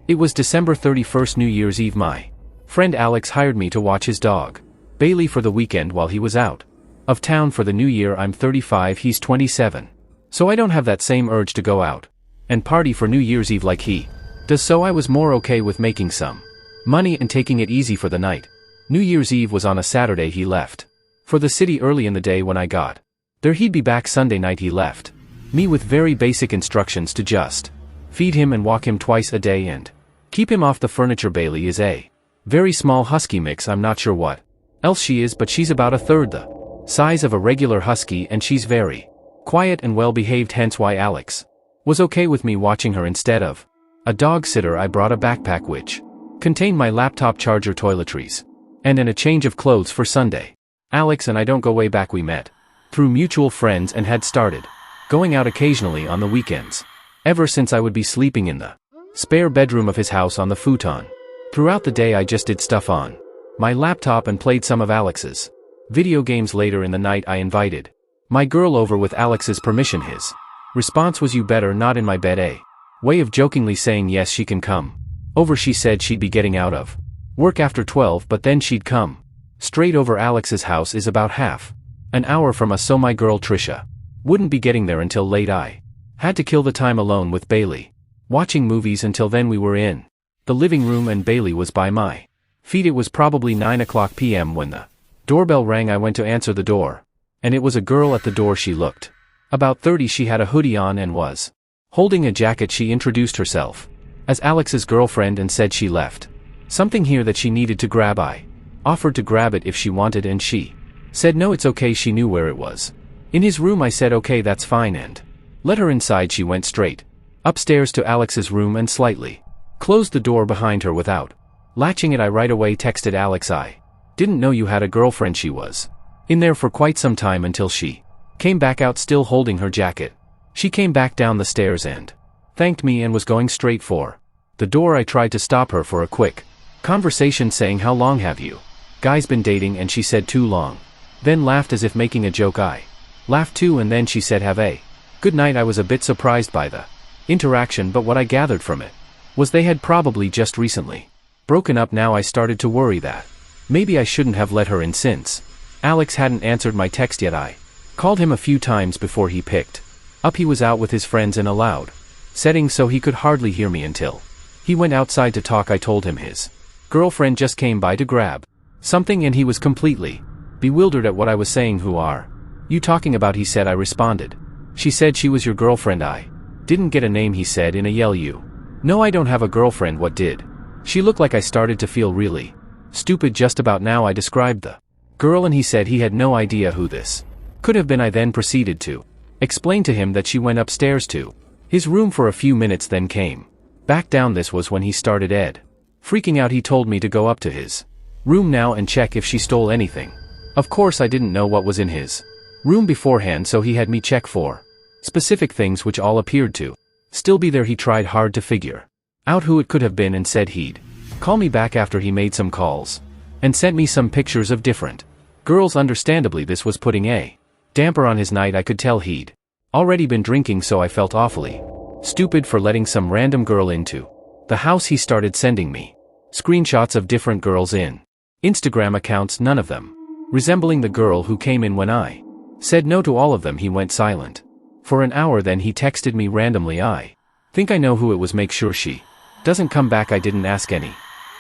It was December 31st, New Year's Eve. My friend Alex hired me to watch his dog, Bailey, for the weekend while he was out of town for the new year. I'm 35, he's 27. So I don't have that same urge to go out and party for New Year's Eve like he does, so I was more okay with making some money and taking it easy for the night. New Year's Eve was on a Saturday. He left for the city early in the day. When I got there, he'd be back Sunday night. He left me with very basic instructions to just feed him and walk him twice a day and keep him off the furniture. Bailey is a very small husky mix. I'm not sure what else she is, but she's about a third the size of a regular husky, and she's very quiet and well behaved, hence why Alex was okay with me watching her instead of a dog sitter. I brought a backpack which contained my laptop, charger, toiletries, and a change of clothes for Sunday. Alex and I don't go way back. We met through mutual friends and had started going out occasionally on the weekends ever since I would be sleeping in the spare bedroom of his house on the futon. Throughout the day I just did stuff on my laptop and played some of Alex's video games. Later in the night I invited my girl over with Alex's permission. His response was, "You better not," in my bed, a way of jokingly saying yes, she can come over. She said she'd be getting out of work after 12, but then she'd come straight over. Alex's house is about half an hour from us, so my girl Trisha wouldn't be getting there until late. I had to kill the time alone with Bailey, watching movies. Until then we were in the living room and Bailey was by my feet. It was probably 9 p.m. when the doorbell rang. I went to answer the door, and it was a girl at the door. She looked about 30. She had a hoodie on and was holding a jacket. She introduced herself as Alex's girlfriend and said she left something here that she needed to grab. I offered to grab it if she wanted, and she said no, it's okay. She knew where it was. In his room. I said okay, that's fine, and let her inside. She went straight upstairs to Alex's room and slightly closed the door behind her without latching it. I right away texted Alex, "I didn't know you had a girlfriend." She was in there for quite some time until she came back out still holding her jacket. She came back down the stairs and thanked me and was going straight for the door. I tried to stop her for a quick conversation, saying, "How long have you guys been dating?" And she said, "Too long." Then laughed as if making a joke. I laughed too, and then she said, "Have a good night." I was a bit surprised by the interaction, but what I gathered from it was they had probably just recently broken up. Now I started to worry that maybe I shouldn't have let her in, since Alex hadn't answered my text yet. I called him a few times before he picked up. He was out with his friends in a loud setting, so he could hardly hear me until he went outside to talk. I told him his girlfriend just came by to grab something, and he was completely bewildered at what I was saying. "Who are you talking about?" he said. I responded. "She said she was your girlfriend." I didn't get a name, he said in a yell. "You know I don't have a girlfriend." "What did she look like?" I started to feel really stupid just about now. I described the girl and he said he had no idea who this could have been. I then proceeded to explain to him that she went upstairs to his room for a few minutes, then came back down. This was when he started freaking out. He told me to go up to his room now and check if she stole anything. Of course I didn't know what was in his room beforehand, so he had me check for specific things which all appeared to still be there. He tried hard to figure out who it could have been and said he'd call me back after he made some calls and sent me some pictures of different girls. Understandably, this was putting a damper on his night. I could tell he'd already been drinking, so I felt awfully stupid for letting some random girl into the house. He started sending me screenshots of different girls in Instagram accounts, none of them resembling the girl who came in. When I said no to all of them, he went silent for an hour. Then he texted me randomly, "I think I know who it was. Make sure she doesn't come back." I didn't ask any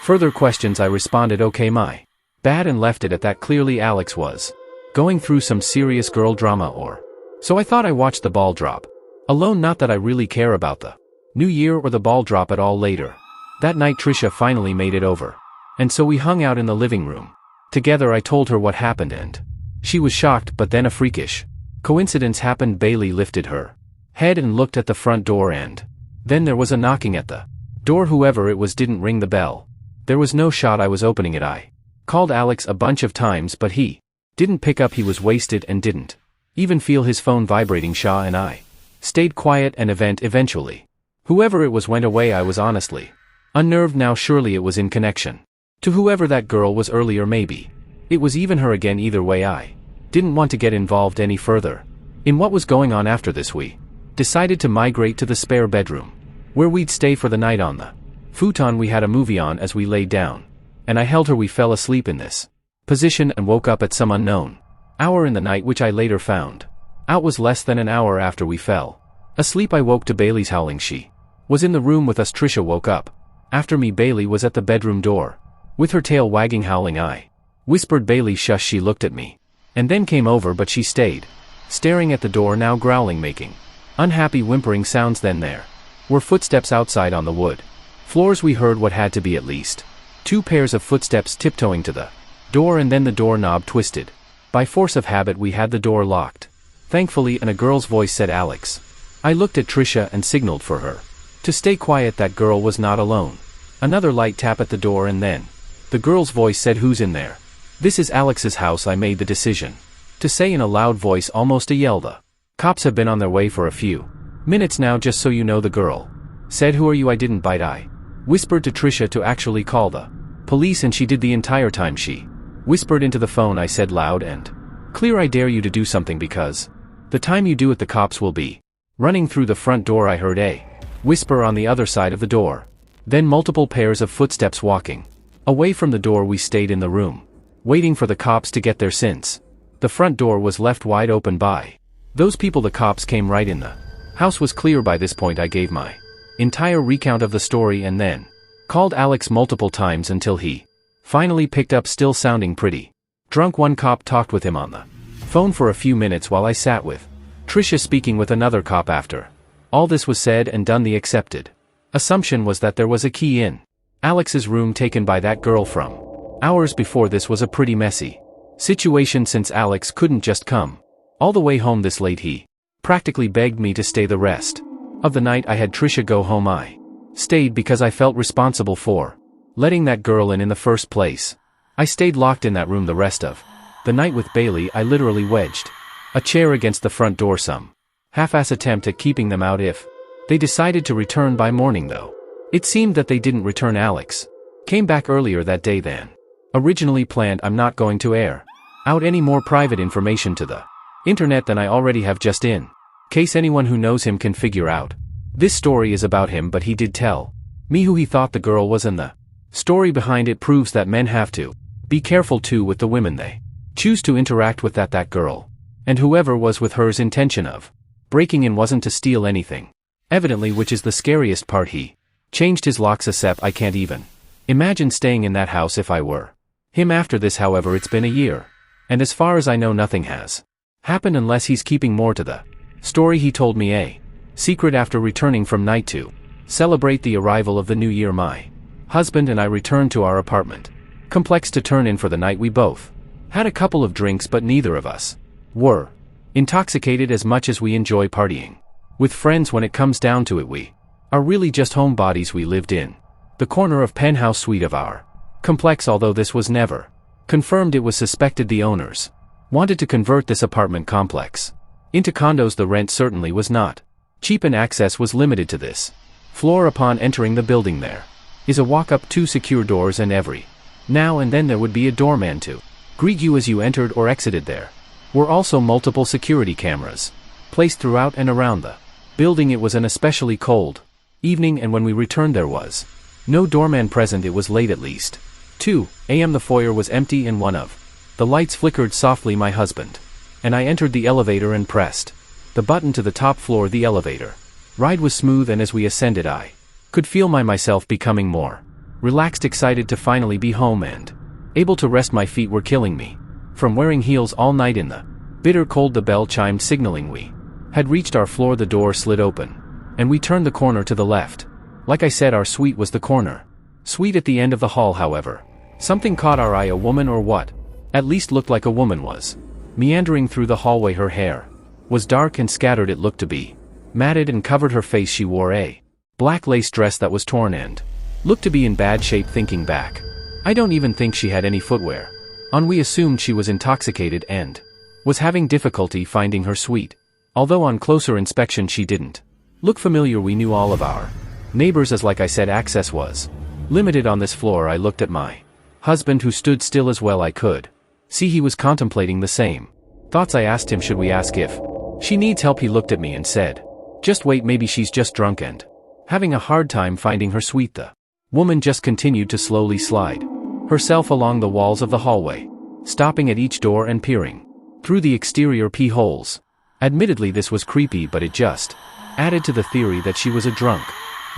further questions. I responded, "Okay, my bad," and left it at that. Clearly Alex was going through some serious girl drama, or so I thought. I watched the ball drop alone. Not that I really care about the new year or the ball drop at all. Later that night Trisha finally made it over, and so we hung out in the living room together. I told her what happened and she was shocked, but then a freakish coincidence happened. Bailey lifted her head and looked at the front door, and then there was a knocking at the door. Whoever it was didn't ring the bell. There was no shot I was opening it. I called Alex a bunch of times, but he didn't pick up. He was wasted and didn't even feel his phone vibrating. Shaw and I stayed quiet, and eventually whoever it was went away. I was honestly unnerved now. Surely it was in connection to whoever that girl was earlier. Maybe it was even her again. Either way, I didn't want to get involved any further in what was going on. After this we decided to migrate to the spare bedroom, where we'd stay for the night on the futon we had a movie on as we laid down. And I held her. We fell asleep in this position and woke up at some unknown hour in the night, which I later found out was less than an hour after we fell asleep. I woke to Bailey's howling. She was in the room with us. Trisha woke up after me. Bailey was at the bedroom door with her tail wagging, howling. I whispered, "Bailey, shush." She looked at me and then came over, but she stayed staring at the door, now growling, making unhappy whimpering sounds. Then there were footsteps outside on the wood floors. We heard what had to be at least 2 pairs of footsteps tiptoeing to the door, and then the doorknob twisted. By force of habit we had the door locked, thankfully, and a girl's voice said, "Alex." I looked at Trisha and signaled for her to stay quiet. That girl was not alone. Another light tap at the door, and then the girl's voice said, "Who's in there?" "This is Alex's house," I made the decision to say in a loud voice, almost a yell. "The cops have been on their way for a few minutes now, just so you know," the girl said. "Who are you?" I didn't bite. I whispered to Trisha to actually call the police, and she did the entire time. She whispered into the phone. I said loud and clear, "I dare you to do something, because the time you do it, the cops will be running through the front door." I heard a whisper on the other side of the door, then multiple pairs of footsteps walking away from the door. We stayed in the room, waiting for the cops to get there, since the front door was left wide open by those people. The cops came right in. The house was clear by this point. I gave my entire recount of the story and then called Alex multiple times until he finally picked up, still sounding pretty drunk. One cop talked with him on the phone for a few minutes while I sat with Trisha speaking with another cop. After all this was said and done, the accepted assumption was that there was a key in Alex's room taken by that girl from hours before. This was a pretty messy situation, since Alex couldn't just come all the way home this late. He practically begged me to stay the rest of the night. I had Trisha go home. I stayed because I felt responsible for letting that girl in the first place. I stayed locked in that room the rest of the night with Bailey. I literally wedged a chair against the front door, some half-ass attempt at keeping them out if they decided to return by morning, though it seemed that they didn't return. Alex came back earlier that day than originally planned. I'm not going to air out any more private information to the internet than I already have, just in case anyone who knows him can figure out this story is about him. But he did tell me who he thought the girl was, and the story behind it proves that men have to be careful too with the women they choose to interact with. That girl and whoever was with her's intention of breaking in wasn't to steal anything, evidently, which is the scariest part. He changed his locks ASAP. I can't even imagine staying in that house if I were him after this. However, it's been a year, and as far as I know, nothing has happened unless he's keeping more to the story. He told me a secret after returning from night to celebrate the arrival of the new year. My husband and I returned to our apartment complex to turn in for the night. We both had a couple of drinks, but neither of us were intoxicated. As much as we enjoy partying with friends, when it comes down to it, we are really just homebodies. We lived in the corner of penthouse suite of our complex, although this was never confirmed. It was suspected the owners wanted to convert this apartment complex into condos. The rent certainly was not cheap, and access was limited to this floor. Upon entering the building, there is a walk-up, 2 secure doors, and every now and then there would be a doorman to greet you as you entered or exited. There were also multiple security cameras placed throughout and around the building. It was an especially cold evening, and when we returned there was no doorman present. It was late, at least 2 a.m. The foyer was empty and one of the lights flickered softly. My husband and I entered the elevator and pressed the button to the top floor. The elevator ride was smooth, and as we ascended I could feel myself becoming more relaxed, excited to finally be home and able to rest. My feet were killing me from wearing heels all night in the bitter cold. The bell chimed, signaling we had reached our floor. The door slid open, and we turned the corner to the left. Like I said, our suite was the corner suite at the end of the hall. However, something caught our eye. A woman, or what at least looked like a woman, was meandering through the hallway. Her hair was dark and scattered. It looked to be matted and covered her face. She wore a black lace dress that was torn and looked to be in bad shape. Thinking back, I don't even think she had any footwear on. We assumed she was intoxicated and was having difficulty finding her suite, although on closer inspection she didn't look familiar. We knew all of our neighbors, as like I said, access was limited on this floor. I looked at my husband, who stood still as well I could see. He was contemplating the same thoughts. I asked him, should we ask if she needs help? He looked at me and said, just wait, maybe she's just drunk and having a hard time finding her suite. The Woman just continued to slowly slide herself along the walls of the hallway, stopping at each door and peering through the exterior p-holes. Admittedly this was creepy, but it just added to the theory that she was a drunk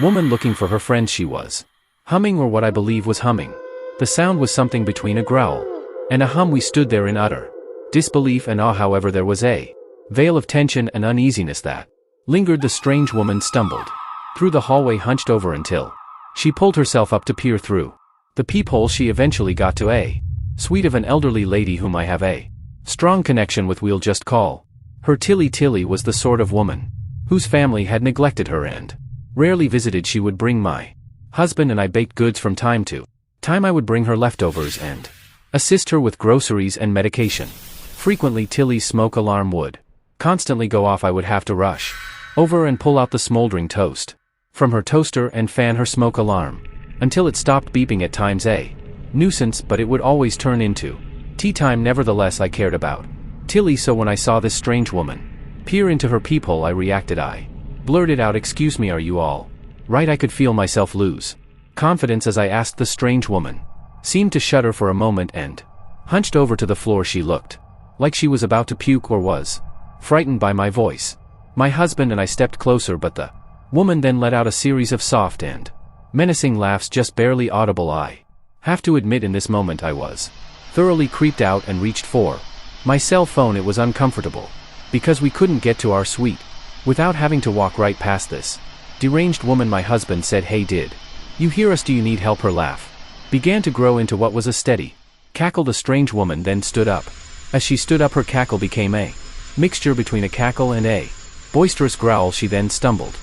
woman looking for her friends. She was humming, or what I believe was humming. The sound was something between a growl and a hum. We stood there in utter disbelief and awe. However, there was a veil of tension and uneasiness that lingered. The strange woman stumbled through the hallway, hunched over until she pulled herself up to peer through the peephole. She eventually got to a suite of an elderly lady whom I have a strong connection with. We'll just call her Tilly. Tilly was the sort of woman whose family had neglected her and rarely visited. She would bring my husband and I baked goods from time to time. I would bring her leftovers and assist her with groceries and medication. Frequently Tilly's smoke alarm would constantly go off. I would have to rush over and pull out the smoldering toast from her toaster and fan her smoke alarm until it stopped beeping. At times a nuisance, but it would always turn into tea time. Nevertheless, I cared about Tilly, so when I saw this strange woman peer into her peephole, I reacted. I blurted out, "Excuse me, are you all right?" I could feel myself lose confidence as I asked. The strange woman seemed to shudder for a moment and hunched over to the floor. She looked like she was about to puke or was frightened by my voice. My husband and I stepped closer, but the woman then let out a series of soft and menacing laughs, just barely audible. I have to admit, in this moment I was thoroughly creeped out and reached for my cell phone. It was uncomfortable because we couldn't get to our suite without having to walk right past this deranged woman. My husband said, "Hey, did you hear us? Do you need help?" Her laugh began to grow into what was a steady cackle. The strange woman then stood up. As she stood up, her cackle became a mixture between a cackle and a boisterous growl. She then stumbled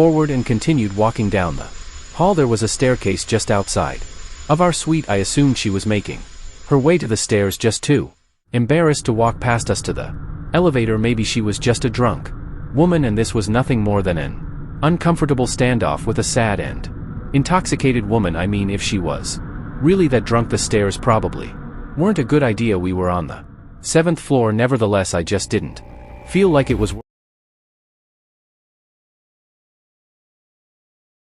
forward and continued walking down the hall. There was a staircase just outside of our suite. I assumed she was making her way to the stairs, just too embarrassed to walk past us to the elevator. Maybe she was just a drunk woman and this was nothing more than an uncomfortable standoff with a sad and intoxicated woman. I mean, if she was really that drunk, the stairs probably weren't a good idea. We were on the 7th floor. Nevertheless, I just didn't feel like it was